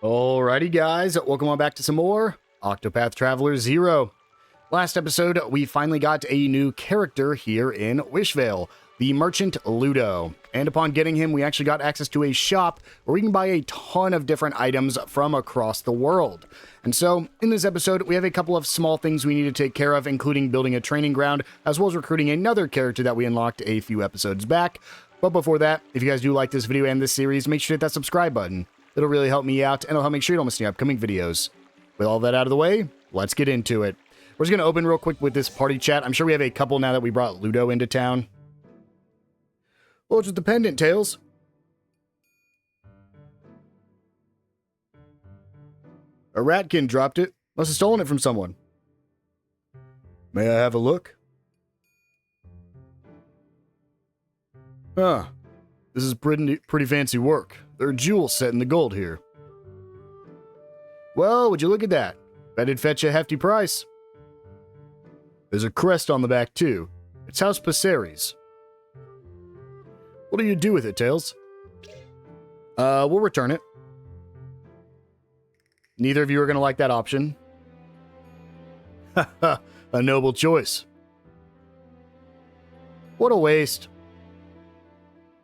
Alrighty guys, welcome on back to some more Octopath Traveler 0. Last episode, we finally got a new character here in Wishvale, the merchant Ludo. And upon getting him, we actually got access to a shop where we can buy a ton of different items from across the world. And so, in this episode, we have a couple of small things we need to take care of, including building a training ground, as well as recruiting another character that we unlocked a few episodes back. But before that, if you guys do like this video and this series, make sure to hit that subscribe button. It'll really help me out, and it'll help make sure you don't miss any upcoming videos. With all that out of the way, let's get into it. We're just going to open real quick with this party chat. I'm sure we have a couple now that we brought Ludo into town. What's with the pendant, Tails? A ratkin dropped it. Must have stolen it from someone. May I have a look? Huh. This is pretty fancy work. There are jewels set in the gold here. Well, would you look at that? Bet it'd fetch a hefty price. There's a crest on the back, too. It's House Paceri's. What do you do with it, Tails? We'll return it. Neither of you are going to like that option. Haha, a noble choice. What a waste.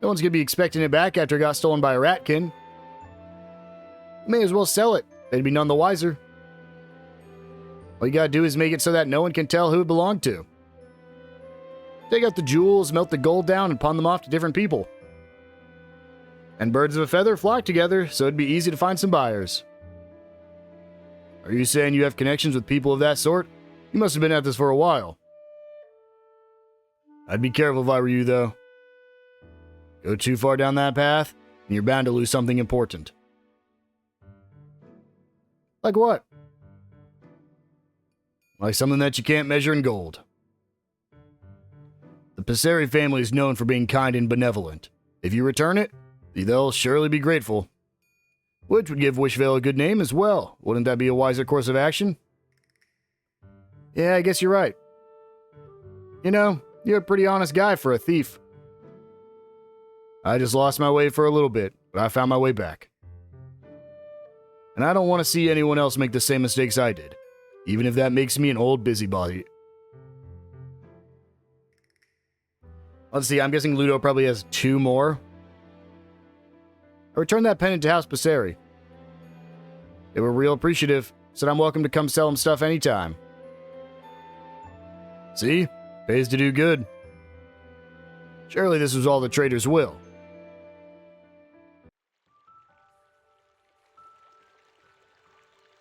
No one's going to be expecting it back after it got stolen by a ratkin. May as well sell it. They'd be none the wiser. All you gotta do is make it so that no one can tell who it belonged to. Take out the jewels, melt the gold down, and pawn them off to different people. And birds of a feather flock together, so it'd be easy to find some buyers. Are you saying you have connections with people of that sort? You must have been at this for a while. I'd be careful if I were you, though. Go too far down that path, and you're bound to lose something important. Like what? Like something that you can't measure in gold. The Paceri family is known for being kind and benevolent. If you return it, they'll surely be grateful. Which would give Wishvale a good name as well. Wouldn't that be a wiser course of action? Yeah, I guess you're right. You know, you're a pretty honest guy for a thief. I just lost my way for a little bit, but I found my way back. And I don't want to see anyone else make the same mistakes I did, even if that makes me an old busybody. Let's see, I'm guessing Ludo probably has 2 more. I returned that pendant to House Paceri. They were real appreciative, said I'm welcome to come sell them stuff anytime. See? Pays to do good. Surely this was all the trader's will.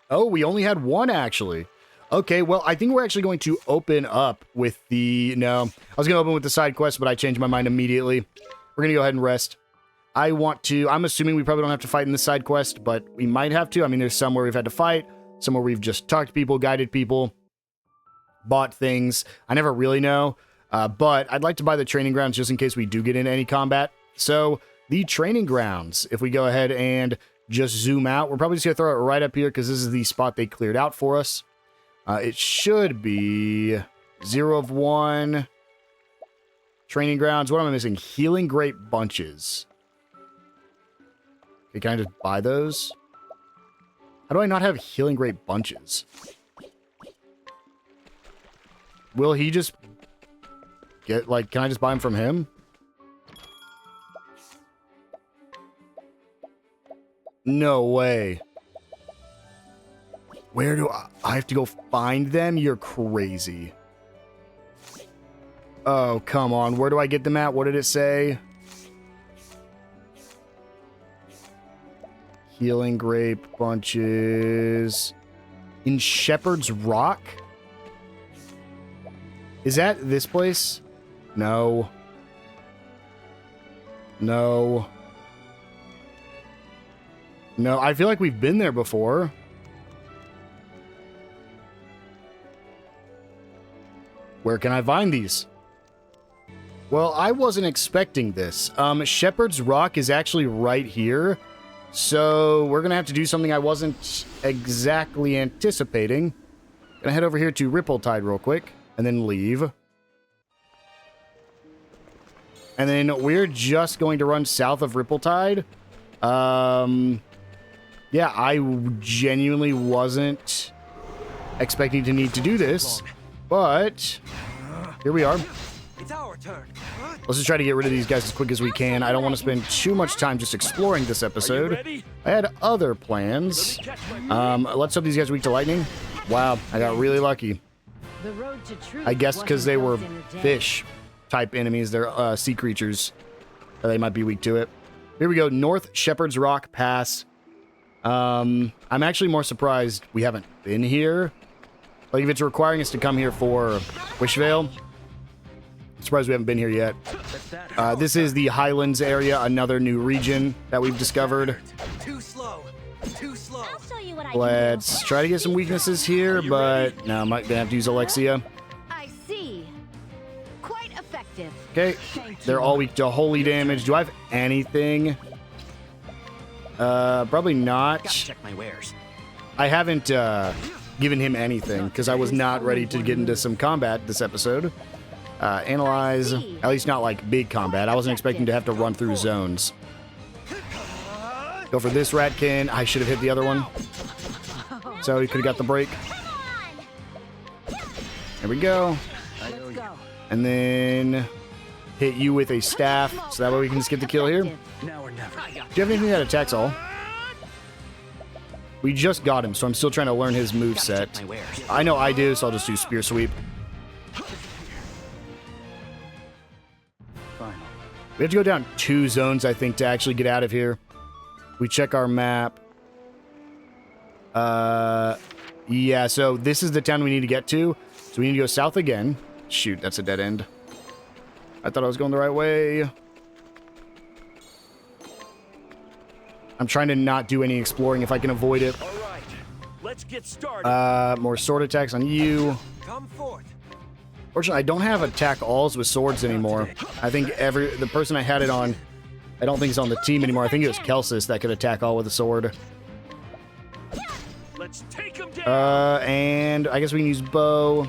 Oh, we only had 1, actually. Okay, well, I think we're actually going to open up with the... No, I was going to open with the side quest, but I changed my mind immediately. We're going to go ahead and rest. I'm assuming we probably don't have to fight in the side quest, but we might have to. I mean, there's some where we've had to fight, some where we've just talked to people, guided people, bought things. I never really know, but I'd like to buy the training grounds just in case we do get into any combat. So, the training grounds, if we go ahead and just zoom out, we're probably just going to throw it right up here because this is the spot they cleared out for us. It should be 0 of 1. Training grounds. What am I missing? Healing grape bunches. Okay, can I just buy those? How do I not have healing grape bunches? Will he just get, like, can I just buy them from him? No way. Where do I have to go find them? You're crazy. Oh, come on. Where do I get them at? What did it say? Healing grape bunches. In Shepherd's Rock? Is that this place? No. No. No, I feel like we've been there before. Where can I find these? Well, I wasn't expecting this. Shepherd's Rock is actually right here. So we're going to have to do something I wasn't exactly anticipating. Gonna head over here to Ripple-Tide real quick, and then leave. And then we're just going to run south of Ripple-Tide. Yeah, I genuinely wasn't expecting to need to do this, but here we are. It's our turn. Let's just try to get rid of these guys as quick as we can. I don't want to spend too much time just exploring this episode. I had other plans. Let's hope these guys are weak to lightning. Wow, I got really lucky. I guess because they were fish-type enemies. They're sea creatures. They might be weak to it. Here we go. North Shepherd's Rock Pass. I'm actually more surprised we haven't been here. Like, if it's requiring us to come here for Wishvale, I'm surprised we haven't been here yet. This is the Highlands area, another new region that we've discovered. Too slow. Too slow. Let's try to get some weaknesses here, but no, I'm gonna have to use Alexia. I see. Quite effective. Okay, they're all weak to holy damage. Do I have anything? Probably not. Gotta check my wares. I haven't given him anything because I was not ready to get into some combat this episode. Analyze, at least not like big combat. I wasn't expecting to have to run through zones. Go for this ratkin. I should have hit the other one. So he could have got the break. There we go. Let's go. And then hit you with a staff, so that way we can just get the kill here. Do Now or never. you have anything that attacks all? We just got him, so I'm still trying to learn his move set. My wares. I know I do, so I'll just do spear sweep. Final. We have to go down 2 zones, I think, to actually get out of here. We check our map. Yeah, so this is the town we need to get to. So we need to go south again. Shoot, that's a dead end. I thought I was going the right way. I'm trying to not do any exploring if I can avoid it. All right, let's get started. More sword attacks on you. Come forth. Fortunately, I don't have attack alls with swords anymore. I think the person I had it on, I don't think he's on the team anymore. I think it was Kelsis that could attack all with a sword. Let's take him down. And I guess we can use bow.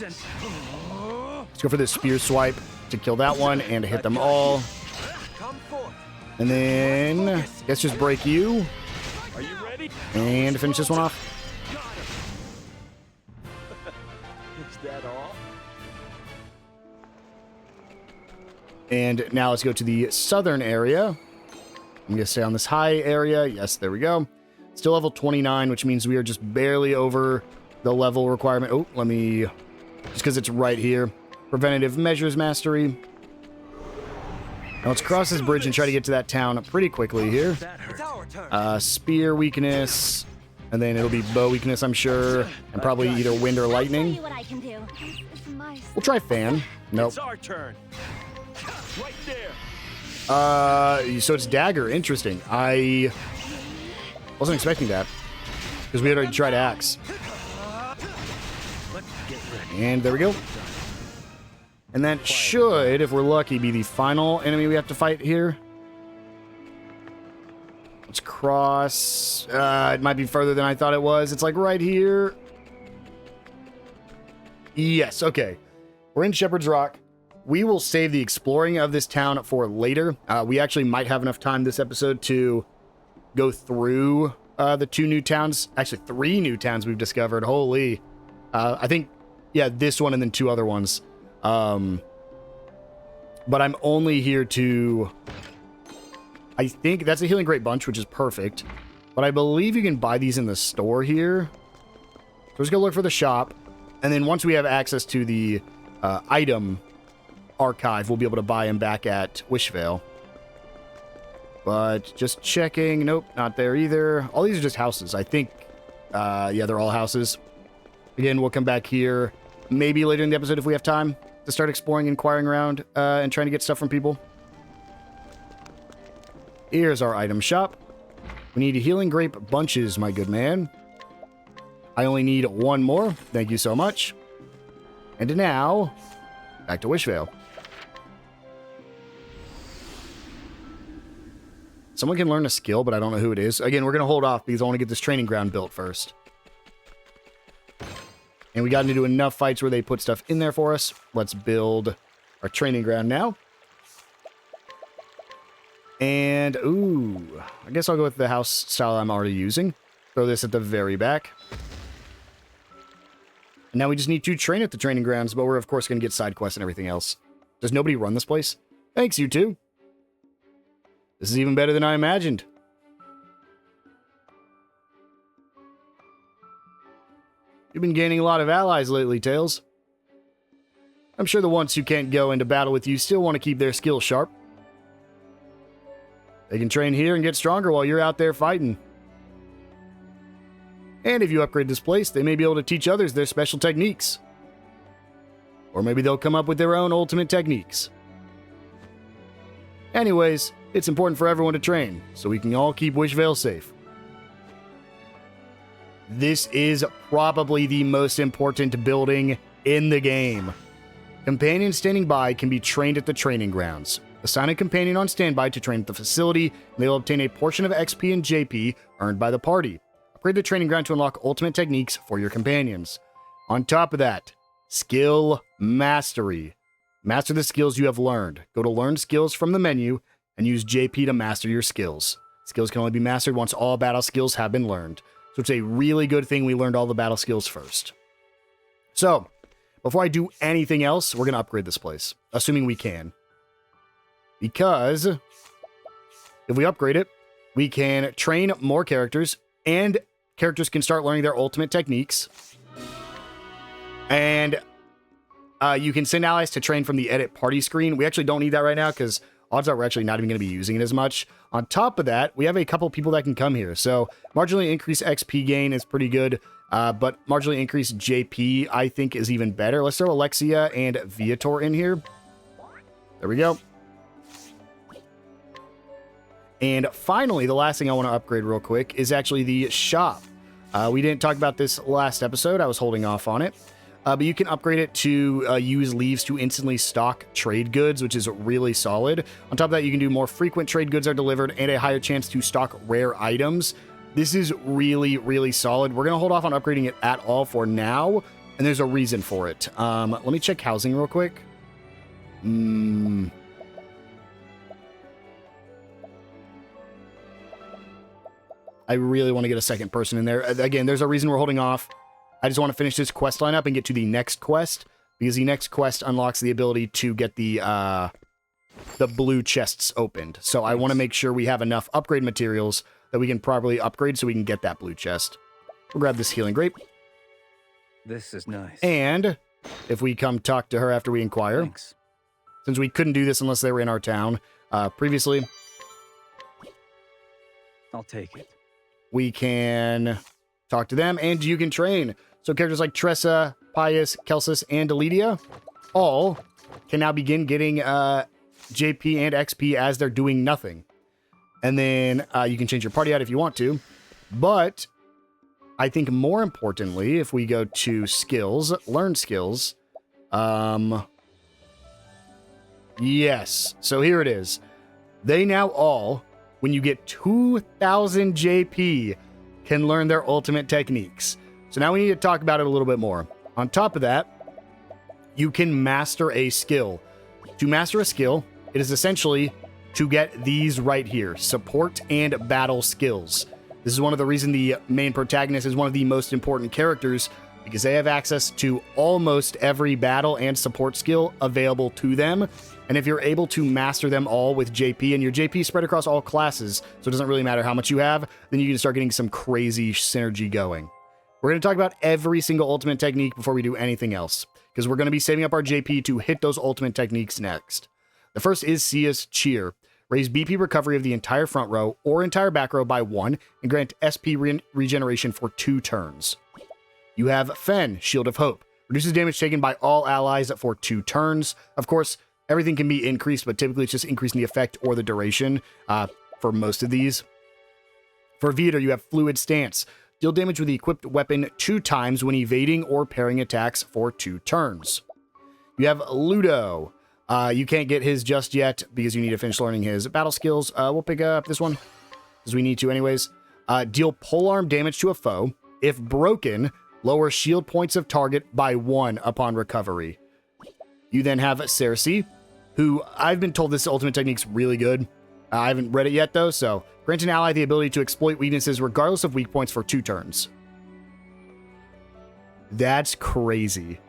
Let's go for this spear swipe to kill that one and to hit them all. Come forth. And then let's just break you Are you ready? and finish this one off. Is that all? And now let's go to the southern area. I'm going to stay on this high area. Yes, there we go. Still level 29, which means we are just barely over the level requirement. Oh, let me... Just because it's right here. Preventative measures mastery. Now let's cross this bridge and try to get to that town pretty quickly here. That hurts. It's our turn. Spear weakness. And then it'll be bow weakness, I'm sure. And probably either wind or lightning. What I can do. It's my We'll try fan. Nope. It's our turn. Right there. So it's dagger. Interesting. I wasn't expecting that. Because we had already tried axe. Let's get ready. And there we go. And that should, if we're lucky, be the final enemy we have to fight here. Let's cross. It might be further than I thought it was. It's like right here. Yes, okay. We're in Shepherd's Rock. We will save the exploring of this town for later. We actually might have enough time this episode to go through the 2 new towns. Actually, 3 new towns we've discovered. Holy. I think, yeah, this one and then 2 other ones. But I'm only here to... I think that's a Healing Great Bunch, which is perfect. But I believe you can buy these in the store here. So let's go look for the shop. And then once we have access to the item archive, we'll be able to buy them back at Wishvale. But just checking. Nope, not there either. All these are just houses. I think, yeah, they're all houses. Again, we'll come back here maybe later in the episode if we have time to start exploring, inquiring around, and trying to get stuff from people. Here's our item shop. We need Healing Grape Bunches, my good man. I only need 1 more. Thank you so much. And now, back to Wishvale. Someone can learn a skill, but I don't know who it is. Again, we're going to hold off because I want to get this training ground built first. And we got into enough fights where they put stuff in there for us. Let's build our training ground now. And, ooh, I guess I'll go with the house style I'm already using. Throw this at the very back. And now we just need to train at the training grounds, but we're, of course, going to get side quests and everything else. Does nobody run this place? Thanks, you two. This is even better than I imagined. You've been gaining a lot of allies lately, Tails. I'm sure the ones who can't go into battle with you still want to keep their skills sharp. They can train here and get stronger while you're out there fighting. And if you upgrade this place, they may be able to teach others their special techniques. Or maybe they'll come up with their own ultimate techniques. Anyways, it's important for everyone to train, so we can all keep Wishvale safe. This is probably the most important building in the game. Companions standing by can be trained at the training grounds. Assign a companion on standby to train at the facility, and they will obtain a portion of XP and JP earned by the party. Upgrade the training ground to unlock ultimate techniques for your companions. On top of that, skill mastery. Master the skills you have learned. Go to learn skills from the menu and use JP to master your skills. Skills can only be mastered once all battle skills have been learned. So it's a really good thing we learned all the battle skills first. So, before I do anything else, we're going to upgrade this place. Assuming we can. Because if we upgrade it, we can train more characters, and characters can start learning their ultimate techniques. And you can send allies to train from the edit party screen. We actually don't need that right now because odds are we're actually not even going to be using it as much. On top of that, we have a couple people that can come here. So marginally increased XP gain is pretty good, but marginally increased JP I think is even better. Let's throw Alexia and Viator in here. There we go. And finally, the last thing I want to upgrade real quick is actually the shop. We didn't talk about this last episode. I was holding off on it. But you can upgrade it to use leaves to instantly stock trade goods, which is really solid. On top of that, you can do more frequent trade goods are delivered and a higher chance to stock rare items. This is really, really solid. We're going to hold off on upgrading it at all for now, and there's a reason for it. Let me check housing real quick. I really want to get a second person in there. Again, there's a reason we're holding off. I just want to finish this quest line up and get to the next quest, because the next quest unlocks the ability to get the blue chests opened. So I want to make sure we have enough upgrade materials that we can properly upgrade so we can get that blue chest. We'll grab this healing grape. This is nice. And if we come talk to her after we inquire, Thanks. since we couldn't do this unless they were in our town previously, I'll take it. we can talk to them, and you can train. So characters like Tressa, Pius, Kelsis, and Delidia all can now begin getting JP and XP as they're doing nothing. And then you can change your party out if you want to. But I think more importantly, if we go to skills, learn skills. Yes. So here it is. They now all, when you get 2,000 JP, can learn their ultimate techniques. So now we need to talk about it a little bit more. On top of that, you can master a skill. To master a skill, it is essentially to get these right here, support and battle skills. This is one of the reasons the main protagonist is one of the most important characters, because they have access to almost every battle and support skill available to them. And if you're able to master them all with JP, and your JP is spread across all classes, so it doesn't really matter how much you have, then you can start getting some crazy synergy going. We're going to talk about every single ultimate technique before we do anything else, because we're going to be saving up our JP to hit those ultimate techniques next. The first is Sia's Cheer. Raise BP recovery of the entire front row or entire back row by 1, and grant SP regeneration for 2 turns. You have Fen, Shield of Hope. Reduces damage taken by all allies for 2 turns. Of course, everything can be increased, but typically it's just increasing the effect or the duration for most of these. For Viator, you have Fluid Stance. Deal damage with the equipped weapon 2 times when evading or parrying attacks for 2 turns. You have Ludo. You can't get his just yet because you need to finish learning his battle skills. We'll pick up this one because we need to anyways. Deal polearm damage to a foe. If broken, lower shield points of target by 1 upon recovery. You then have Cersei, who I've been told this ultimate technique's really good. I haven't read it yet, though, so grant an ally the ability to exploit weaknesses regardless of weak points for 2 turns. That's crazy.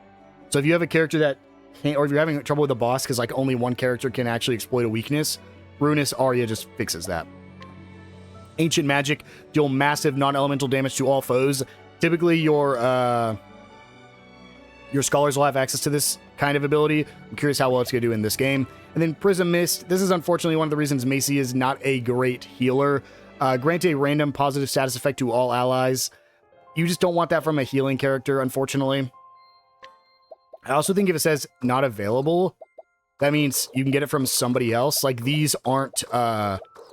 So if you have a character that can't, or if you're having trouble with a boss because like only one character can actually exploit a weakness, Ruinous Aria just fixes that. Ancient Magic, deal massive non-elemental damage to all foes. Typically, your scholars will have access to this kind of ability. I'm curious how well it's going to do in this game. And then Prism Mist. This is unfortunately one of the reasons Macy is not a great healer. Grant a random positive status effect to all allies. You just don't want that from a healing character, unfortunately. I also think if it says not available, that means you can get it from somebody else. Like, these aren't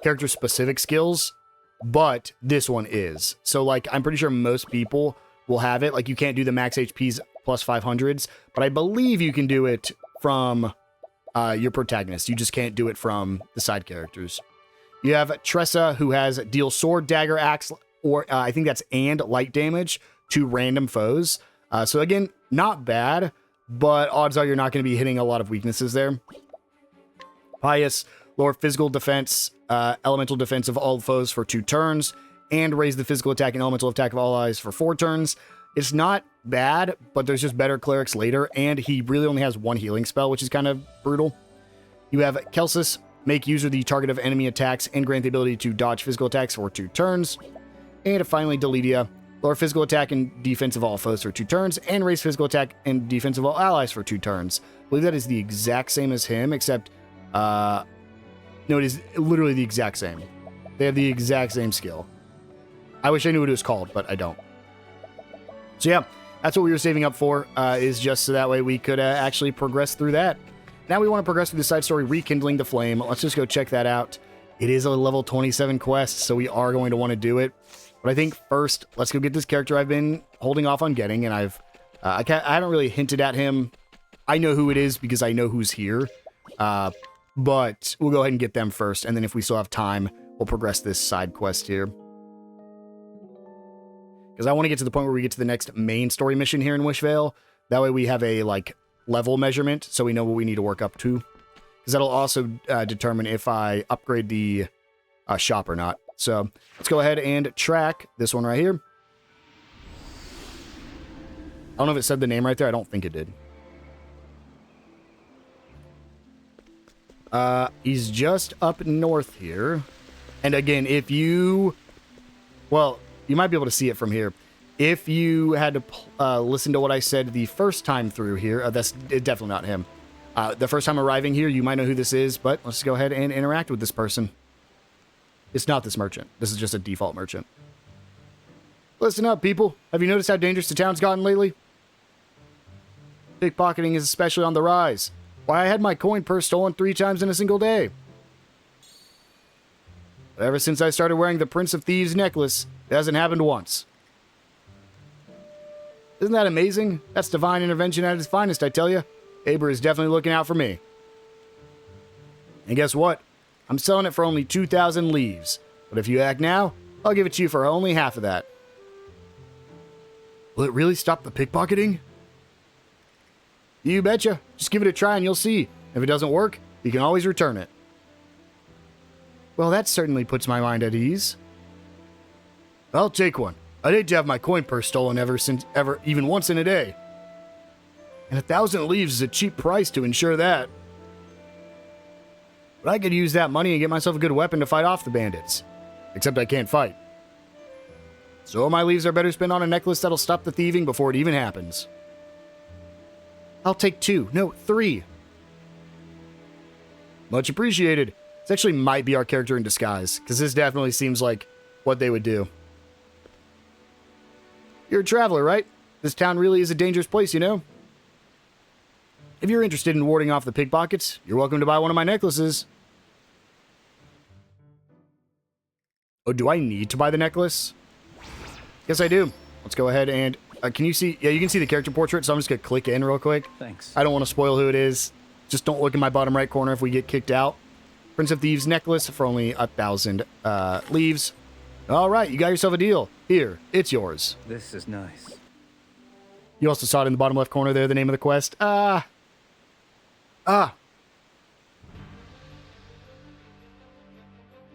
character-specific skills, but this one is. So, like, I'm pretty sure most people will have it. Like, you can't do the max HPs plus 500s, but I believe you can do it from your protagonist. You just can't do it from the side characters. You have Tressa, who has deal sword, dagger, axe, or I think that's and light damage to random foes. So again, not bad, but odds are you're not going to be hitting a lot of weaknesses there. Pious, lower physical defense, elemental defense of all foes for 2 turns, and raise the physical attack and elemental attack of all allies for 4 turns. It's not bad, but there's just better clerics later, and he really only has 1 healing spell, which is kind of brutal. You have Kelsis, make user the target of enemy attacks and grant the ability to dodge physical attacks for 2 turns. And finally, Deletia, lower physical attack and defense of all foes for 2 turns, and raise physical attack and defense of all allies for 2 turns. I believe that is the exact same as him, except, no, it is literally the exact same. They have the exact same skill. I wish I knew what it was called, but I don't. So yeah, that's what we were saving up for, is just so that way we could actually progress through that. Now we want to progress through the side story, Rekindling the Flame. Let's just go check that out. It is a level 27 quest, so we are going to want to do it. But I think first, let's go get this character I've been holding off on getting, and I haven't really hinted at him. I know who it is because I know who's here, but we'll go ahead and get them first, and then if we still have time, we'll progress this side quest here. Because I want to get to the point where we get to the next main story mission here in Wishvale. That way we have a, like, level measurement, so we know what we need to work up to. Because that'll also determine if I upgrade the shop or not. So let's go ahead and track this one right here. I don't know if it said the name right there. I don't think it did. He's just up north here. And again, if you... Well, you might be able to see it from here. If you had to listen to what I said the first time through here, that's definitely not him. The first time arriving here, you might know who this is, but let's go ahead and interact with this person. It's not this merchant. This is just a default merchant. Listen up, people. Have you noticed how dangerous the town's gotten lately? Pickpocketing is especially on the rise. Why, I had my coin purse stolen 3 times in a single day. But ever since I started wearing the Prince of Thieves necklace, it hasn't happened once. Isn't that amazing? That's divine intervention at its finest, I tell you. Aber is definitely looking out for me. And guess what? I'm selling it for only 2,000 leaves. But if you act now, I'll give it to you for only half of that. Will it really stop the pickpocketing? You betcha. Just give it a try and you'll see. If it doesn't work, you can always return it. Well, that certainly puts my mind at ease. I'll take one. I'd hate to have my coin purse stolen even once in a day. And 1,000 leaves is a cheap price to ensure that. But I could use that money and get myself a good weapon to fight off the bandits. Except I can't fight. So my leaves are better spent on a necklace that'll stop the thieving before it even happens. I'll take 2. No, 3. Much appreciated. This actually might be our character in disguise, because this definitely seems like what they would do. You're a traveler, right? This town really is a dangerous place, you know? If you're interested in warding off the pickpockets, you're welcome to buy one of my necklaces. Oh, do I need to buy the necklace? Yes, I do. Let's go ahead and... can you see... Yeah, you can see the character portrait, so I'm just going to click in real quick. Thanks. I don't want to spoil who it is. Just don't look in my bottom right corner if we get kicked out. Prince of Thieves necklace for only 1,000 leaves. All right, you got yourself a deal. Here, it's yours. This is nice. You also saw it in the bottom left corner there, the name of the quest.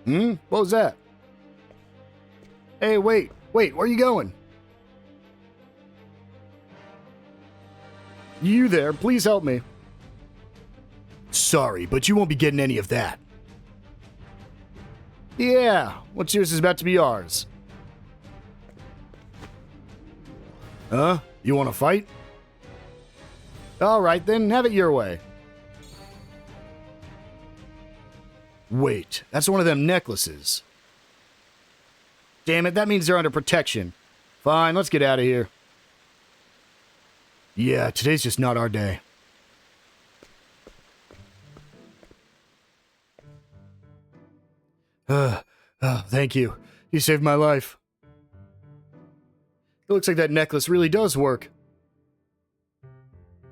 What was that? Hey, wait, where are you going? You there, please help me. Sorry, but you won't be getting any of that. Yeah, what's yours is about to be ours. Huh? You want to fight? Alright then, have it your way. Wait, that's one of them necklaces. Damn it, that means they're under protection. Fine, let's get out of here. Yeah, today's just not our day. Thank you. You saved my life. It looks like that necklace really does work.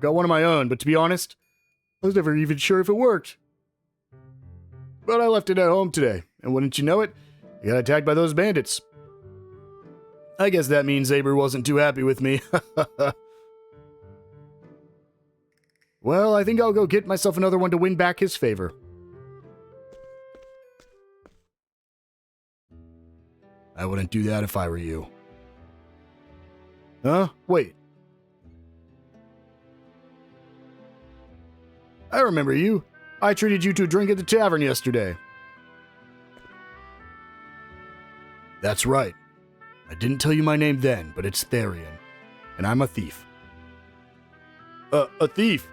Got one of my own, but to be honest, I was never even sure if it worked. But I left it at home today, and wouldn't you know it, I got attacked by those bandits. I guess that means Zaber wasn't too happy with me. Well, I think I'll go get myself another one to win back his favor. I wouldn't do that if I were you. Huh? Wait. I remember you. I treated you to a drink at the tavern yesterday. That's right. I didn't tell you my name then, but it's Therion. And I'm a thief. A thief?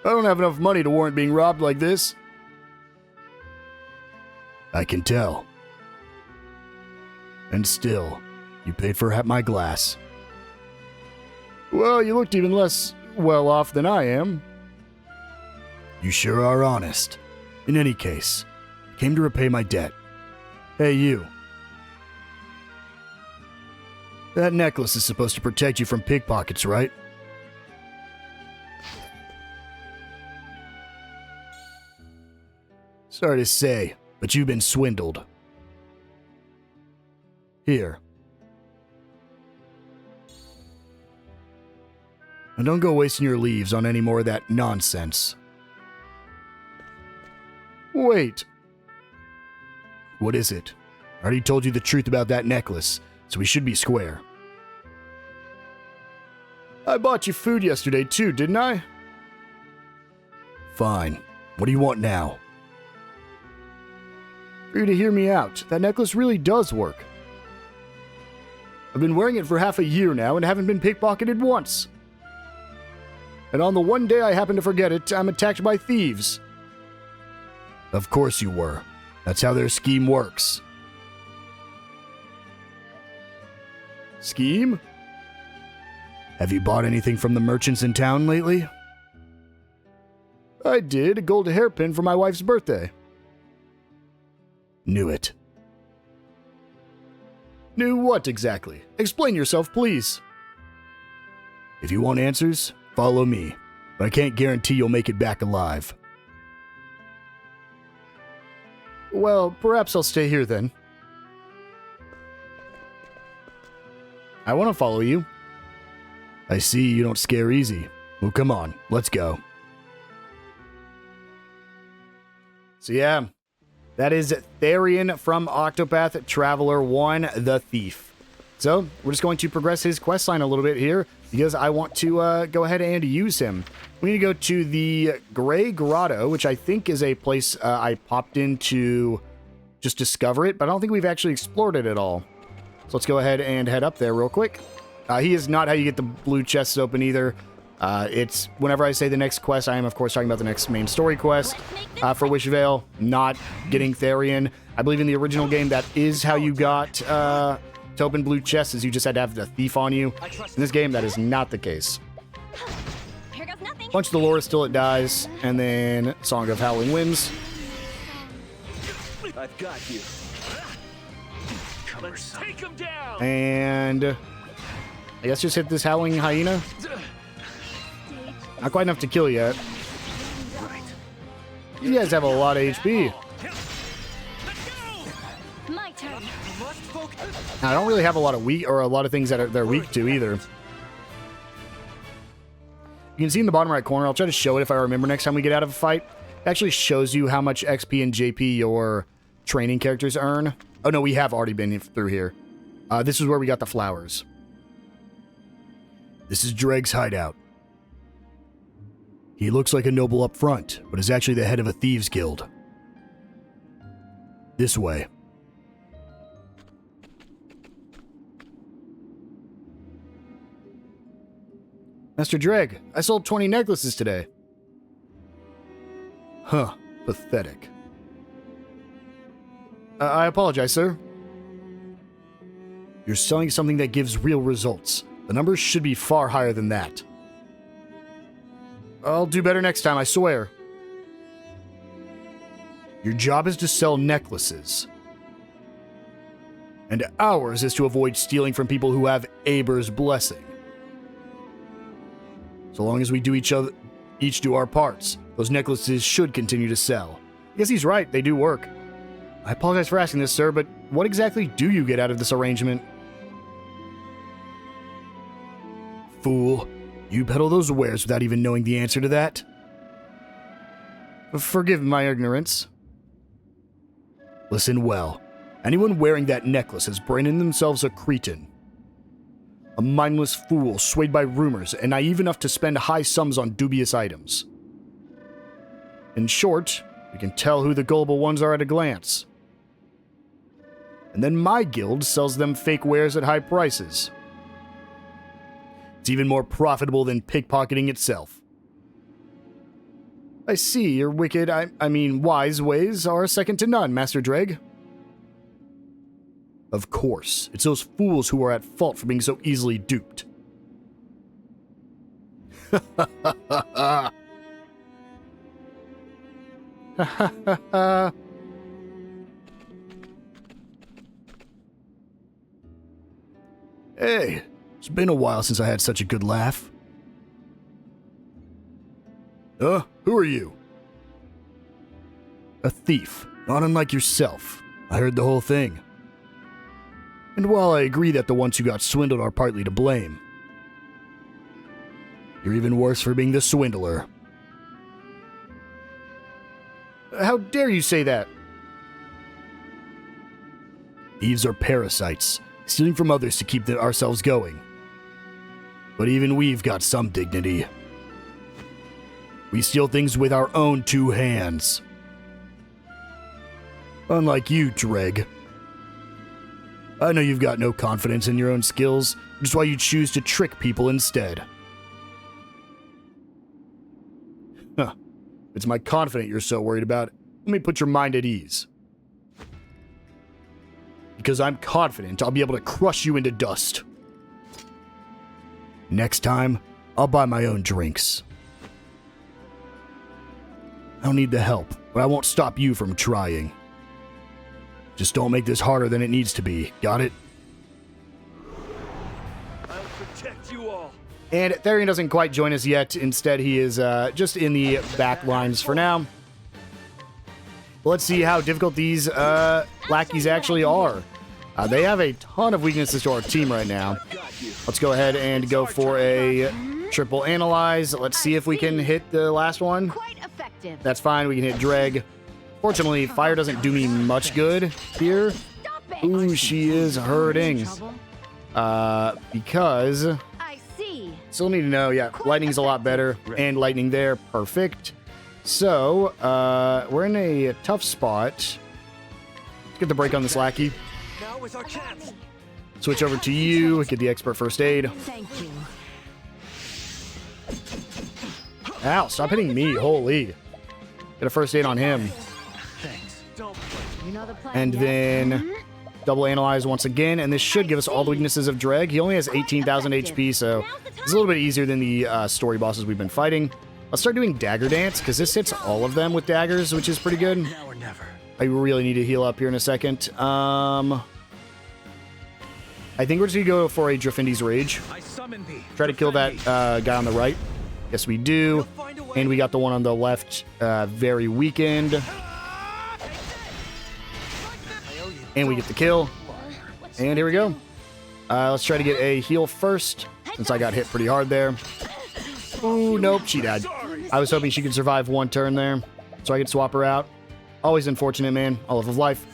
I don't have enough money to warrant being robbed like this. I can tell. And still, you paid for my glass. Well, you looked even less well off than I am. You sure are honest. In any case, I came to repay my debt. Hey, you. That necklace is supposed to protect you from pickpockets, right? Sorry to say, but you've been swindled. Here. And don't go wasting your leaves on any more of that nonsense. Wait. What is it? I already told you the truth about that necklace, so we should be square. I bought you food yesterday too, didn't I? Fine. What do you want now? For you to hear me out, that necklace really does work. I've been wearing it for half a year now and haven't been pickpocketed once. And on the one day I happen to forget it, I'm attacked by thieves. Of course you were. That's how their scheme works. Scheme? Have you bought anything from the merchants in town lately? I did, a gold hairpin for my wife's birthday. Knew it. Knew what exactly? Explain yourself, please. If you want answers, follow me, but I can't guarantee you'll make it back alive. Well, perhaps I'll stay here then. I want to follow you. I see you don't scare easy. Well, come on, let's go. So yeah, that is Therion from Octopath Traveler 1, the Thief. So, we're just going to progress his questline a little bit here, because I want to go ahead and use him. We need to go to the Grey Grotto, which I think is a place I popped in to just discover it, but I don't think we've actually explored it at all. So let's go ahead and head up there real quick. He is not how you get the blue chests open either. It's whenever I say the next quest, I am of course talking about the next main story quest for Wishvale, not getting Therion. I believe in the original game that is how you got to open blue chests, is you just had to have the thief on you. In this game, that is not the case. Punch the Dolores till it dies, and then Song of Howling Winds. I've got you. Let's take him down. And I guess just hit this Howling Hyena. Not quite enough to kill yet. You guys have a lot of HP. My turn. I don't really have a lot of a lot of things that they're weak to either. You can see in the bottom right corner, I'll try to show it if I remember next time we get out of a fight. actually shows you how much XP and JP your training characters earn. Oh no, we have already been through here. This is where we got the flowers. This is Dreige's hideout. He looks like a noble up front, but is actually the head of a thieves guild. This way. Master Dreige, I sold 20 necklaces today. Huh, pathetic. I apologize, sir. You're selling something that gives real results. The numbers should be far higher than that. I'll do better next time, I swear. Your job is to sell necklaces. And ours is to avoid stealing from people who have Aber's blessing. So long as we do each do our parts, those necklaces should continue to sell. I guess he's right, they do work. I apologize for asking this, sir, but what exactly do you get out of this arrangement? Fool, you peddle those wares without even knowing the answer to that? Forgive my ignorance. Listen well. Anyone wearing that necklace has branded themselves a cretin. A mindless fool swayed by rumors and naive enough to spend high sums on dubious items. In short, we can tell who the gullible ones are at a glance. And then my guild sells them fake wares at high prices. It's even more profitable than pickpocketing itself. I see your wicked, I mean wise ways are second to none, Master Dreige. Of course, it's those fools who are at fault for being so easily duped. Hey, it's been a while since I had such a good laugh. Who are you? A thief, not unlike yourself. I heard the whole thing. And while I agree that the ones who got swindled are partly to blame, you're even worse for being the swindler. How dare you say that? Thieves are parasites, stealing from others to keep ourselves going. But even we've got some dignity. We steal things with our own two hands. Unlike you, Dreige. I know you've got no confidence in your own skills, which is why you choose to trick people instead. Huh. It's my confidence you're so worried about. Let me put your mind at ease. Because I'm confident I'll be able to crush you into dust. Next time, I'll buy my own drinks. I don't need the help, but I won't stop you from trying. Just don't make this harder than it needs to be. Got it? I'll protect you all. And Therion doesn't quite join us yet. Instead, he is just in the back lines for now. Let's see how difficult these lackeys actually are. They have a ton of weaknesses to our team right now. Let's go ahead and go for a triple analyze. Let's see if we can hit the last one. Quite effective. That's fine. We can hit Dreige. Fortunately, fire doesn't do me much good here. Stop it. Ooh, she is hurting. Because... I see. Still need to know, yeah, lightning's a lot better. And lightning there, perfect. So, we're in a tough spot. Let's get the break on this lackey. Now is our chance. Switch over to you, get the expert first aid. Thank you. Ow, stop hitting me, holy. Get a first aid on him. Thanks. Don't You know the plan. And yes? then double analyze once again, and this should give us all the weaknesses of Dreige. He only has 18,000 HP, so it's a little bit easier than the story bosses we've been fighting. Let's start doing Dagger Dance, because this hits all of them with daggers, which is pretty good. now or never. I really need to heal up here in a second. I think we're just going to go for a Drafindi's Rage. I summon thee. Try to kill that guy on the right. Yes, we do. And we got the one on the left very weakened. And we get the kill. And here we go. Let's try to get a heal first, since I got hit pretty hard there. Ooh, nope, she died. I was hoping she could survive one turn there. so I could swap her out. Always unfortunate, man. All of life.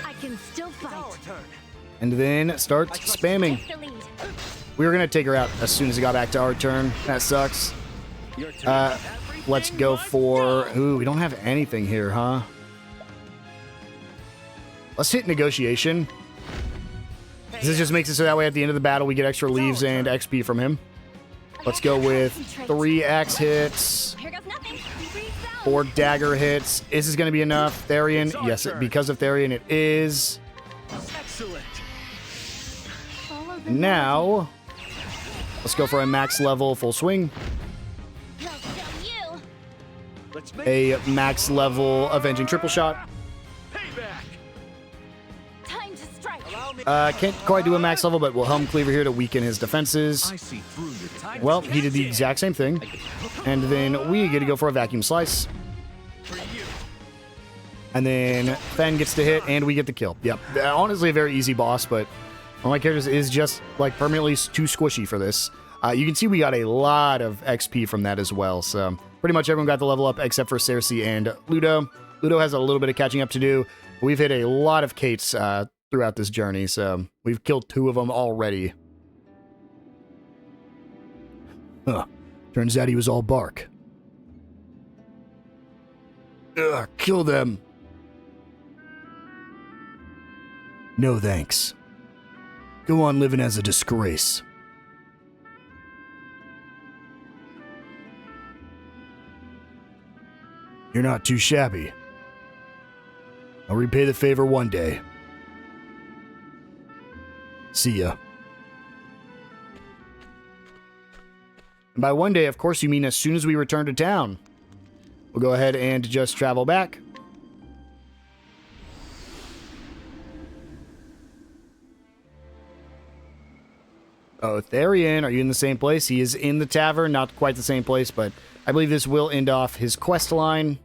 I can still It's our fight. turn. And then start spamming. Take the lead. We were going to take her out as soon as it got back to our turn. That sucks. Your turn. Let's go for... Ooh, we don't have anything here, huh? Let's hit negotiation. This just makes it so that way at the end of the battle we get extra leaves and XP from him. Let's go with 3 axe hits, Here goes nothing. Freeze out. 4 dagger hits. Is this going to be enough? Therion? Yes, because of Therion it is. Excellent. Follow the Now, let's go for a max level full swing. I'll show you. Let's make A max level avenging triple shot. payback. Time to strike. Allow me. Can't quite do a max level, but we'll Helm Cleaver here to weaken his defenses. I see through your time. Well, he did the exact same thing. And then we get to go for a vacuum slice. For you. And then Fen gets to hit, and we get the kill. Yep. Honestly, a very easy boss, but one of my characters is just, like, permanently too squishy for this. You can see we got a lot of XP from that as well, so pretty much everyone got the level up except for Cersei and Ludo. Ludo has a little bit of catching up to do. We've hit a lot of Kates throughout this journey, so we've killed 2 of them already. Huh. Turns out he was all bark. Ugh, kill them. No thanks. Go on living as a disgrace. You're not too shabby. I'll repay the favor one day. See ya. And by one day, of course, you mean as soon as we return to town. We'll go ahead and just travel back. Oh, Therion, are you in the same place? He is in the tavern, not quite the same place, but I believe this will end off his quest line.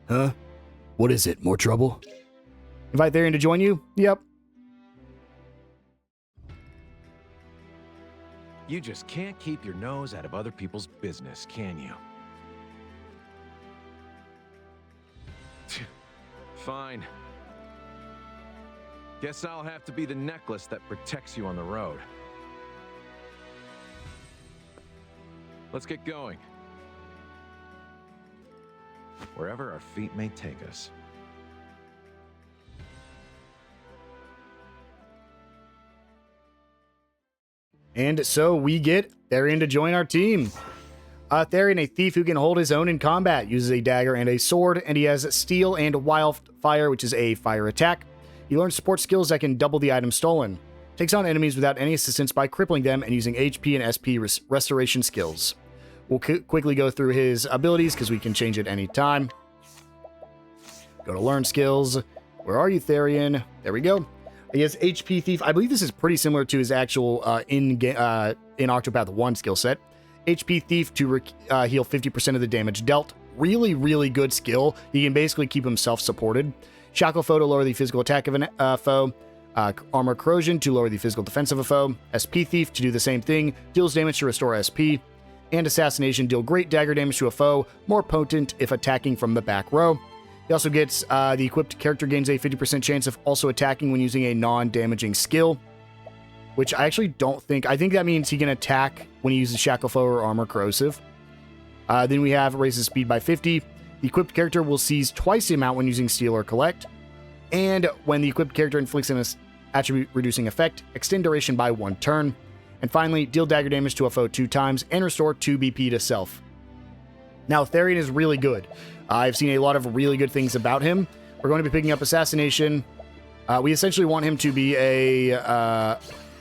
Huh? What is it? More trouble? Invite Therion to join you? Yep. You just can't keep your nose out of other people's business, can you? Fine. Guess I'll have to be the necklace that protects you on the road. Let's get going. Wherever our feet may take us. And so we get Therion to join our team. Therion, a thief who can hold his own in combat, uses a dagger and a sword, and he has steel and wildfire, which is a fire attack. He learns support skills that can double the item stolen. Takes on enemies without any assistance by crippling them and using HP and SP restoration skills. We'll quickly go through his abilities because we can change it any time. Go to learn skills. Where are you, Therion? There we go. He has HP Thief. I believe this is pretty similar to his actual in Octopath 1 skill set. HP Thief to heal 50% of the damage dealt. Really, really good skill. He can basically keep himself supported. Shackle Foe to lower the physical attack of a foe. Armor Corrosion to lower the physical defense of a foe. SP Thief to do the same thing. Deals damage to restore SP. And Assassination, deal great dagger damage to a foe. More potent if attacking from the back row. He also gets the equipped character gains a 50% chance of also attacking when using a non-damaging skill. Which I actually don't think... I think that means he can attack when he uses Shackle Foe or Armor Corrosive. Then we have raises speed by 50. The equipped character will seize twice the amount when using Steal or Collect. And when the equipped character inflicts an attribute reducing effect, extend duration by 1 turn. And finally, deal dagger damage to a foe 2 times and restore 2 BP to self. Now, Therion is really good. I've seen a lot of really good things about him. We're going to be picking up Assassination. We essentially want him to be a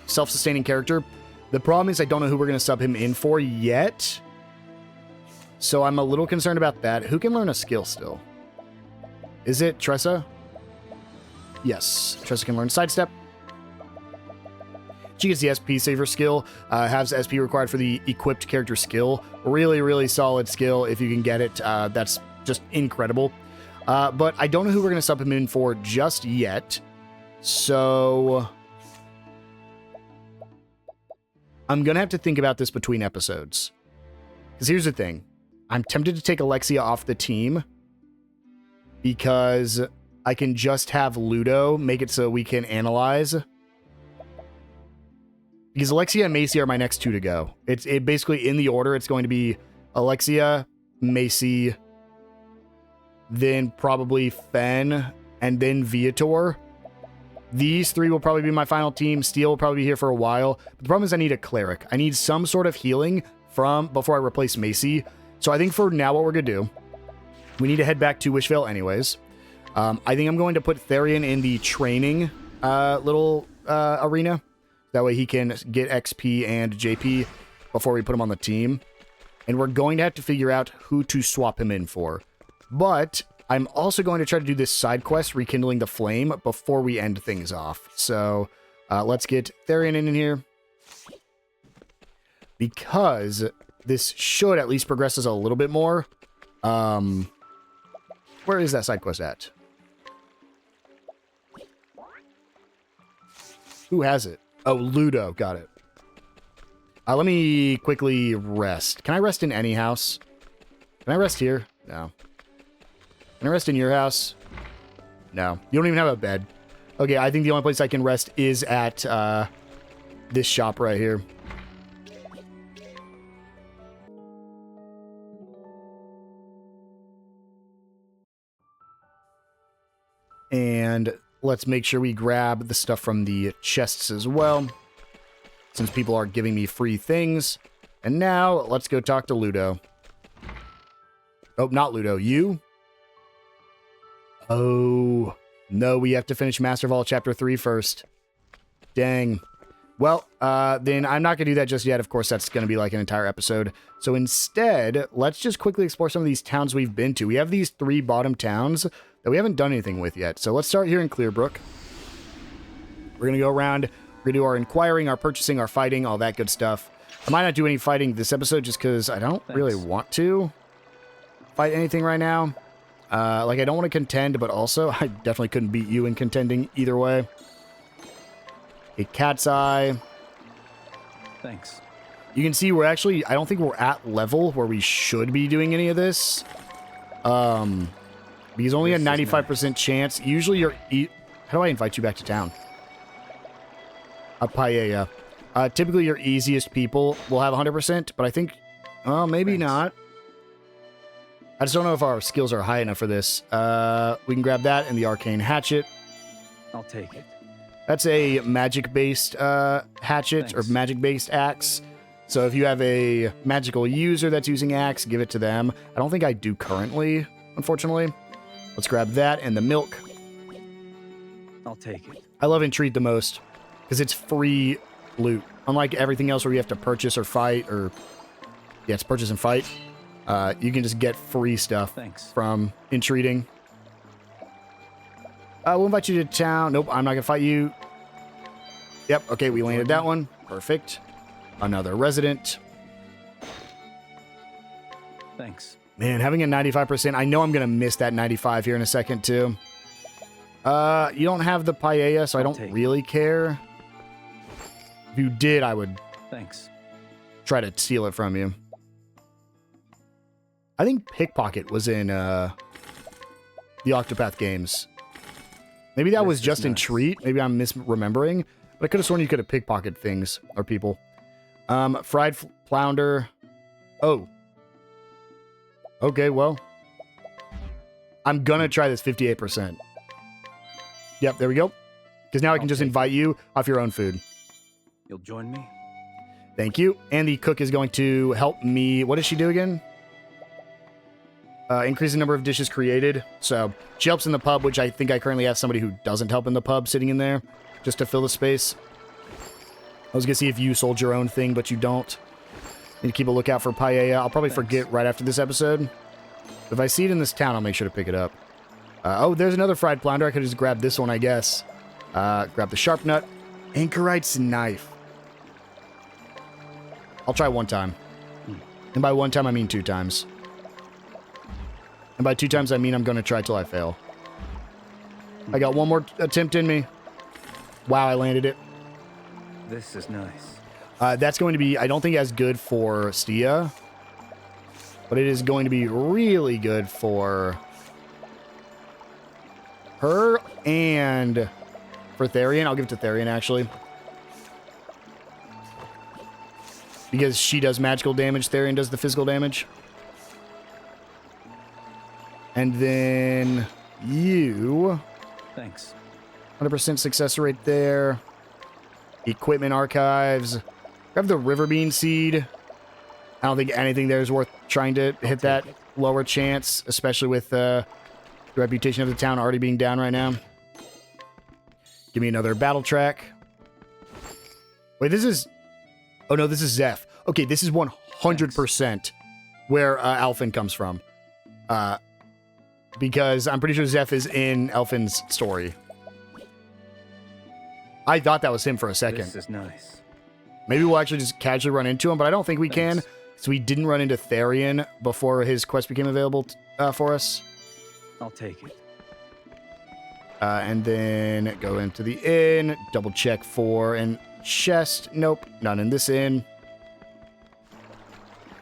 self-sustaining character. The problem is I don't know who we're going to sub him in for yet. So I'm a little concerned about that. Who can learn a skill still? Is it Tressa? Yes, Tressa can learn Sidestep. She gets the SP Saver skill, has SP required for the equipped character skill. Really, really solid skill if you can get it. That's just incredible. But I don't know who we're going to sub him in for just yet. So I'm going to have to think about this between episodes. Because here's the thing. I'm tempted to take Alexia off the team because I can just have Ludo make it so we can analyze. Because Alexia and Macy are my next two to go. It's basically in the order. It's going to be Alexia, Macy, then probably Fen, and then Viator. These three will probably be my final team. Steel will probably be here for a while. But the problem is I need a cleric. I need some sort of healing before I replace Macy. So I think for now what we're going to do, we need to head back to Wishvale anyways. I think I'm going to put Therion in the training little arena. That way he can get XP and JP before we put him on the team. And we're going to have to figure out who to swap him in for. But I'm also going to try to do this side quest, Rekindling the Flame, before we end things off. So let's get Therion in here. Because this should at least progress us a little bit more. Where is that side quest at? Who has it? Oh, Ludo. Got it. Let me quickly rest. Can I rest in any house? Can I rest here? No. Can I rest in your house? No. You don't even have a bed. Okay, I think the only place I can rest is at this shop right here. And let's make sure we grab the stuff from the chests as well, since people are giving me free things. And now, let's go talk to Ludo. Oh, not Ludo. You? Oh, no, we have to finish Master of All Chapter 3 first. Dang. Well, then I'm not going to do that just yet. Of course, that's going to be like an entire episode. So instead, let's just quickly explore some of these towns we've been to. We have these 3 bottom towns that we haven't done anything with yet. So let's start here in Clearbrook. We're going to go around. We're going to do our inquiring, our purchasing, our fighting, all that good stuff. I might not do any fighting this episode just because I don't really want to fight anything right now. Like, I don't want to contend, but also I definitely couldn't beat you in contending either way. A cat's eye. Thanks. You can see we're actually, I don't think we're at level where we should be doing any of this. Because only a 95% chance. Usually you're... How do I invite you back to town? A paella. Typically your easiest people will have 100%, but I think... Oh, maybe Thanks. not. I just don't know if our skills are high enough for this. We can grab that and the arcane hatchet. I'll take it. That's a magic-based hatchet. Thanks. Or magic-based axe. So if you have a magical user that's using axe, give it to them. I don't think I do currently, unfortunately. Let's grab that and the milk. I'll take it. I love Entreat the most because it's free loot. Unlike everything else where you have to purchase or fight or... Yeah, it's purchase and fight. You can just get free stuff Thanks. from Entreating. We'll invite you to town. Nope, I'm not going to fight you. Yep, okay, we landed that one. Perfect. Another resident. Thanks. Man, having a 95%, I know I'm going to miss that 95 here in a second, too. You don't have the paella, so I don't really care. If you did, I would Thanks. try to steal it from you. I think Pickpocket was in the Octopath games. Maybe that was just in Treat. Maybe I'm misremembering. But I could have sworn you could have pickpocketed things or people. Fried flounder. Oh. Okay, well. I'm gonna try this 58%. Yep, there we go. Because now I can just invite you off your own food. You'll join me? Thank you. And the cook is going to help me. What does she do again? Increase the number of dishes created. So she helps in the pub, which I think I currently have somebody who doesn't help in the pub sitting in there just to fill the space. I was going to see if you sold your own thing, but you don't. Need to keep a lookout for paella. I'll probably forget right after this episode. If I see it in this town, I'll make sure to pick it up. Oh, there's another fried flounder. I could just grab this one, I guess. Grab the sharp nut. Anchorite's knife. I'll try one time. And by one time, I mean 2 times. And by 2 times, I mean I'm going to try till I fail. I got one more attempt in me. Wow, I landed it. This is nice. That's going to be, I don't think, as good for Stia. but it is going to be really good for her and for Therion. I'll give it to Therion, actually. Because she does magical damage, Therion does the physical damage. And then you... Thanks. 100% success rate there. Equipment archives. Grab the Riverbean seed. I don't think anything there is worth trying to hit that lower chance, especially with the reputation of the town already being down right now. Give me another battle track. Wait, this is... Oh, no, this is Zeph. Okay, this is 100% where Alphen comes from. Because I'm pretty sure Zeph is in Elfin's story. I thought that was him for a second. This is nice. Maybe we'll actually just casually run into him, but I don't think we can. So we didn't run into Therion before his quest became available for us. I'll take it. And then go into the inn, double check for an chest. Nope, not in this inn.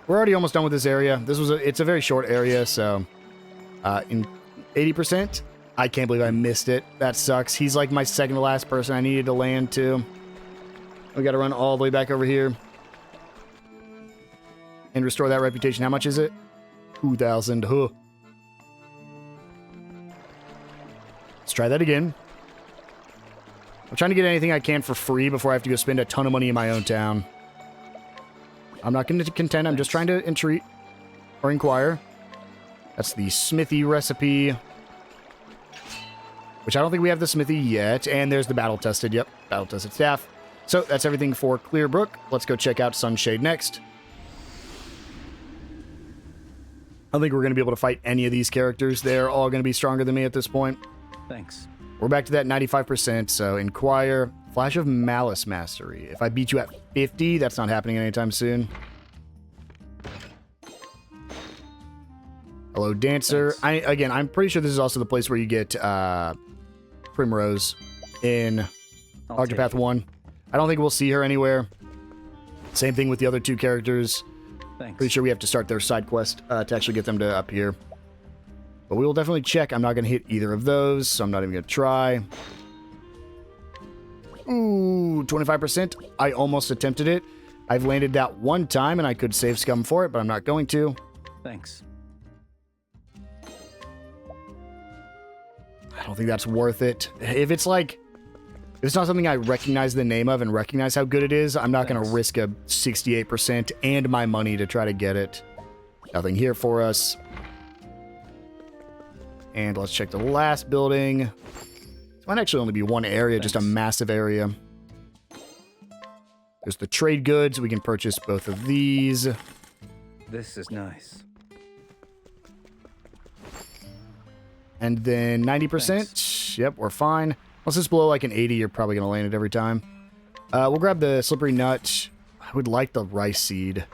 We're already almost done with this area. It's a very short area, so in 80%. I can't believe I missed it. That sucks. He's like my second to last person I needed to land to. We got to run all the way back over here and restore that reputation. How much is it? 2,000. Huh. Let's try that again. I'm trying to get anything I can for free before I have to go spend a ton of money in my own town. I'm not going to contend. I'm just trying to entreat or inquire. That's the smithy recipe, which I don't think we have the smithy yet. And there's the battle-tested. Yep, battle-tested staff. So that's everything for Clearbrook. Let's go check out Sunshade next. I don't think we're going to be able to fight any of these characters. They're all going to be stronger than me at this point. Thanks. We're back to that 95%, so Inquire. Flash of Malice Mastery. If I beat you at 50, that's not happening anytime soon. Hello, Dancer. Again, I'm pretty sure this is also the place where you get Primrose in Octopath 1. I don't think we'll see her anywhere. Same thing with the other two characters. Thanks. Pretty sure we have to start their side quest to actually get them to up here. But we will definitely check. I'm not going to hit either of those, so I'm not even going to try. Ooh, 25%. I almost attempted it. I've landed that one time, and I could save scum for it, but I'm not going to. Thanks. I don't think that's worth it. If it's like... If it's not something I recognize the name of and recognize how good it is, I'm not going to risk a 68% and my money to try to get it. Nothing here for us. And let's check the last building. It might actually only be one area, just a massive area. There's the trade goods. We can purchase both of these. This is nice. And then 90%. Thanks. Yep, we're fine. Once it's below like an 80, you're probably going to land it every time. We'll grab the slippery nut. I would like the rice seed.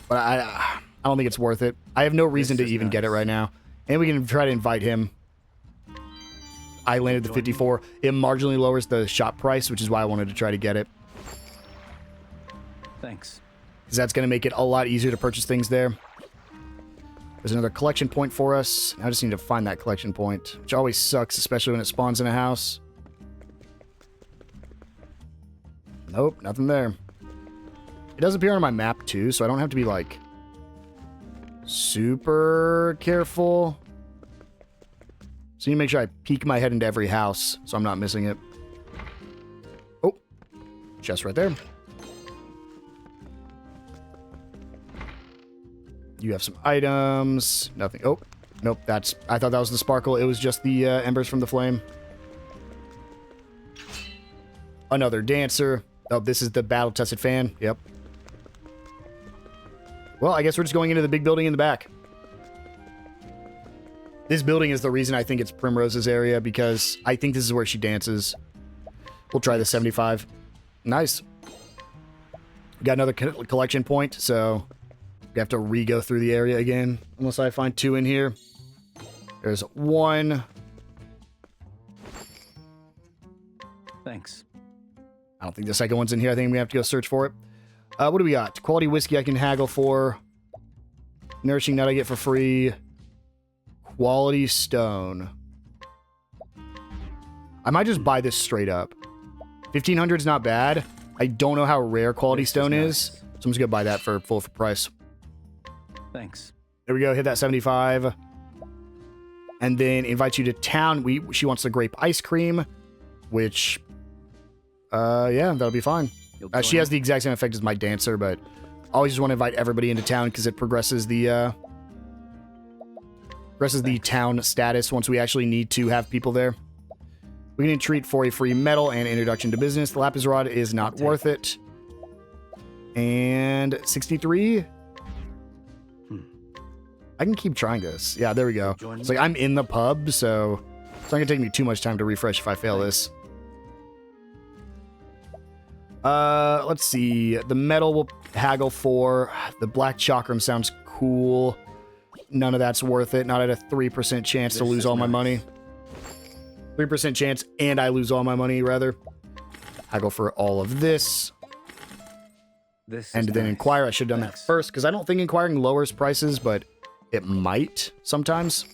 But I don't think it's worth it. I have no reason to even get it right now. And we can try to invite him. I landed the 54. It marginally lowers the shop price, which is why I wanted to try to get it. Thanks. Because that's going to make it a lot easier to purchase things there. There's another collection point for us. I just need to find that collection point, which always sucks, especially when it spawns in a house. Nope, nothing there. It does appear on my map too, so I don't have to be like super careful. So you need to make sure I peek my head into every house so I'm not missing it. Oh, chest right there. You have some items. Nothing. Oh, nope. I thought that was the sparkle. It was just the embers from the flame. Another dancer. Oh, this is the battle-tested fan. Yep. Well, I guess we're just going into the big building in the back. This building is the reason I think it's Primrose's area, because I think this is where she dances. We'll try the 75. Nice. We got another collection point, so we have to re-go through the area again, unless I find two in here. There's one. Thanks. I don't think the second one's in here. I think we have to go search for it. What do we got? Quality whiskey I can haggle for. Nourishing nut I get for free. Quality stone. I might just buy this straight up. 1,500 is not bad. I don't know how rare quality stone is. So I'm just gonna buy that for full price. Thanks. There we go. Hit that 75. And then invite you to town. She wants the grape ice cream, which, yeah, that'll be fine. She has the exact same effect as my dancer, but I always just want to invite everybody into town because it progresses the town status once we actually need to have people there. We can treat for a free medal and introduction to business. The lapis rod is not worth it. And 63. I can keep trying this. Yeah, there we go. It's like I'm in the pub, so it's not gonna take me too much time to refresh if I fail this. Let's see. The metal will haggle for. The black chakram sounds cool. None of that's worth it. Not at a 3% chance to lose all my money. 3% chance, and I lose all my money, rather. Haggle for all of this. And then inquire. I should have done that first, because I don't think inquiring lowers prices, but it might sometimes.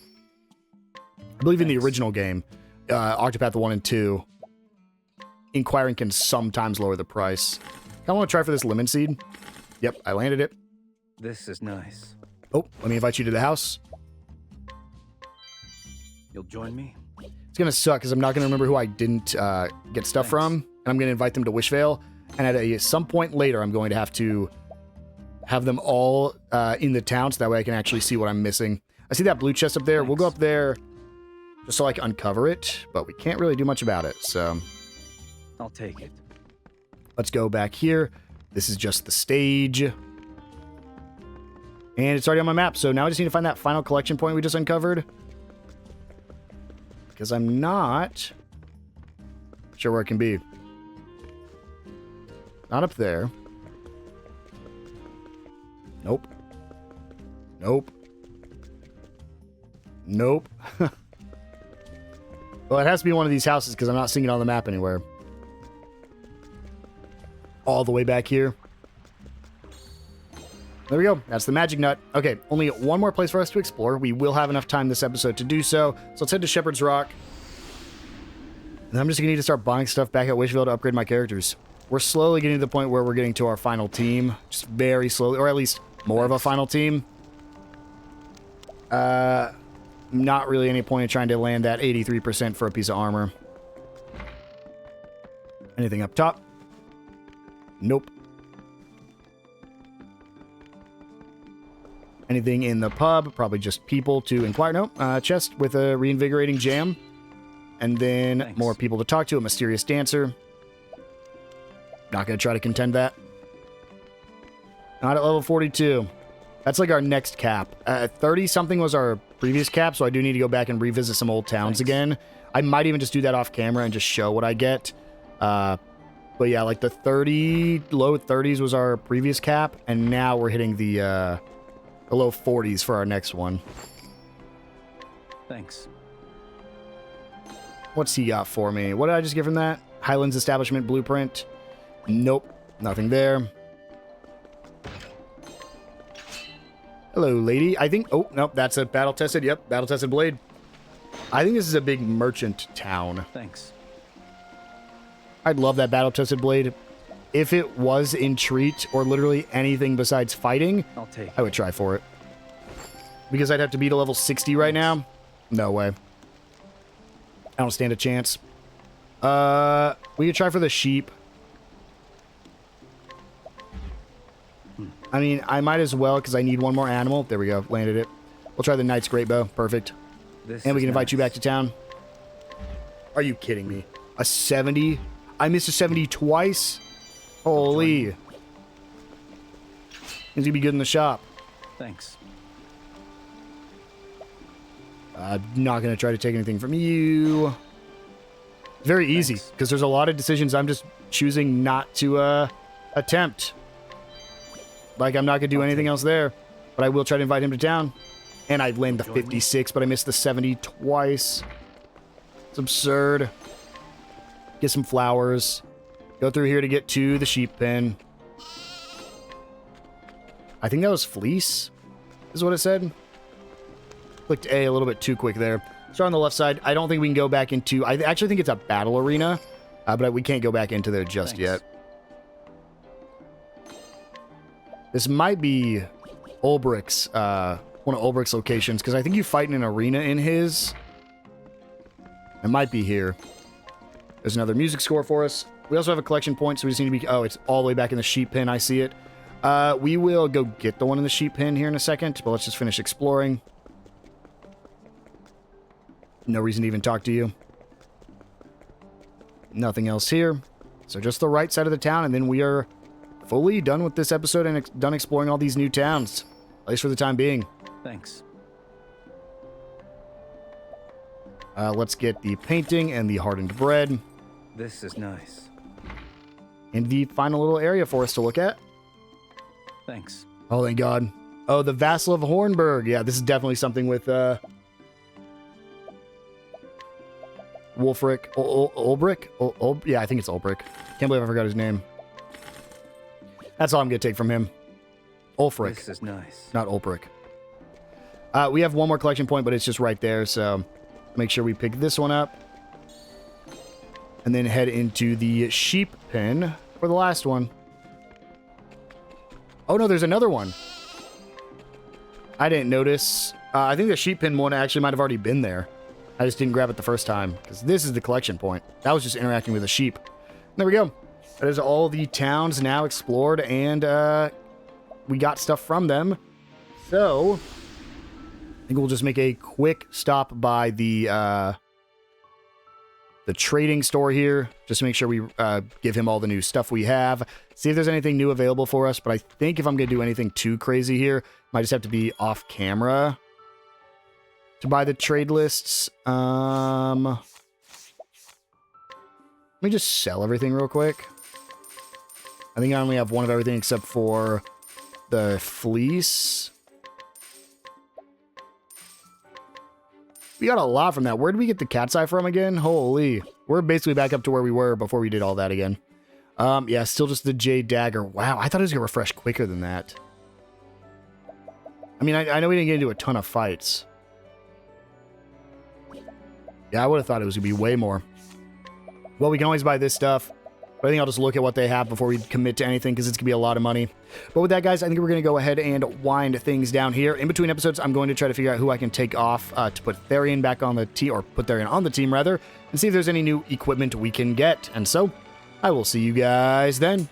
I believe in the original game, Octopath 1 and 2, inquiring can sometimes lower the price. I want to try for this lemon seed. Yep, I landed it. This is nice. Oh, let me invite you to the house. You'll join me? It's going to suck because I'm not going to remember who I didn't get stuff from. And I'm going to invite them to Wishvale. And at some point later, I'm going to have them all in the town so that way I can actually see what I'm missing. I see that blue chest up there. Thanks. We'll go up there just so I can uncover it, but we can't really do much about it, so... I'll take it. Let's go back here. This is just the stage. And it's already on my map, so now I just need to find that final collection point we just uncovered. Because I'm not sure where it can be. Not up there. Nope. Nope. Nope. Well, it has to be one of these houses because I'm not seeing it on the map anywhere. All the way back here. There we go. That's the magic nut. Okay, only one more place for us to explore. We will have enough time this episode to do so. So let's head to Shepherd's Rock. And I'm just going to need to start buying stuff back at Wishvale to upgrade my characters. We're slowly getting to the point where we're getting to our final team. Just very slowly, or at least more of a final team. Not really any point in trying to land that 83% for a piece of armor. Anything up top? Nope. Anything in the pub? Probably just people to inquire. Nope. Chest with a reinvigorating jam. And then more people to talk to. A mysterious dancer. Not going to try to contend that. Not at level 42. That's like our next cap. 30-something was our previous cap, so I do need to go back and revisit some old towns again. I might even just do that off camera and just show what I get. But yeah, like the low 30s was our previous cap, and now we're hitting the low 40s for our next one. Thanks. What's he got for me? What did I just get from that? Highlands Establishment Blueprint. Nope. Nothing there. Hello, lady. I think... Oh, nope. That's a battle-tested... Yep, battle-tested blade. I think this is a big merchant town. Thanks. I'd love that battle-tested blade. If it was in treat or literally anything besides fighting, I'll take it. I would try for it. Because I'd have to beat a level 60 right now? No way. I don't stand a chance. We could try for the sheep. I mean, I might as well because I need one more animal. There we go. Landed it. We'll try the Knight's Great Bow. Perfect. And we can invite you back to town. Are you kidding me? A 70? I missed a 70 twice? Holy. He's going to be good in the shop. Thanks. I'm not going to try to take anything from you. It's very easy because there's a lot of decisions I'm just choosing not to attempt. Like, I'm not going to do anything else there. But I will try to invite him to town. And I land the 56, but I missed the 70 twice. It's absurd. Get some flowers. Go through here to get to the sheep pen. I think that was fleece. is what it said. Clicked A a little bit too quick there. Start on the left side. I don't think we can go back into... I actually think it's a battle arena, but we can't go back into there just yet. This might be Ulbricht's, one of Ulbricht's locations, because I think you fight in an arena in his. It might be here. There's another music score for us. We also have a collection point, so we just need to be... Oh, it's all the way back in the sheep pen. I see it. We will go get the one in the sheep pen here in a second, but let's just finish exploring. No reason to even talk to you. Nothing else here. So just the right side of the town, and then we are fully done with this episode and done exploring all these new towns. At least for the time being. Thanks. Let's get the painting and the hardened bread. This is nice. And the final little area for us to look at. Thanks. Oh, thank God. Oh, the Vassal of Hornburg. Yeah, this is definitely something with, Wolfric. Ulbrich? Yeah, I think it's Ulbrich. Can't believe I forgot his name. That's all I'm going to take from him. Ulfric. This is nice. Not Ulbrich. We have one more collection point, but it's just right there, so make sure we pick this one up. And then head into the sheep pen for the last one. Oh, no, there's another one. I didn't notice. I think the sheep pen one actually might have already been there. I just didn't grab it the first time, because this is the collection point. That was just interacting with a sheep. There we go. That is all the towns now explored, and we got stuff from them. So, I think we'll just make a quick stop by the trading store here, just to make sure we give him all the new stuff we have. See if there's anything new available for us, but I think if I'm going to do anything too crazy here, might just have to be off camera to buy the trade lists. Let me just sell everything real quick. I think I only have one of everything except for the fleece. We got a lot from that. Where did we get the cat's eye from again? Holy. We're basically back up to where we were before we did all that again. Yeah, still just the Jade Dagger. Wow, I thought it was going to refresh quicker than that. I mean, I know we didn't get into a ton of fights. Yeah, I would have thought it was going to be way more. Well, we can always buy this stuff. But I think I'll just look at what they have before we commit to anything, because it's going to be a lot of money. But with that, guys, I think we're going to go ahead and wind things down here. In between episodes, I'm going to try to figure out who I can take off to put Therion back on the team, or put Therion on the team, rather, and see if there's any new equipment we can get. And so, I will see you guys then.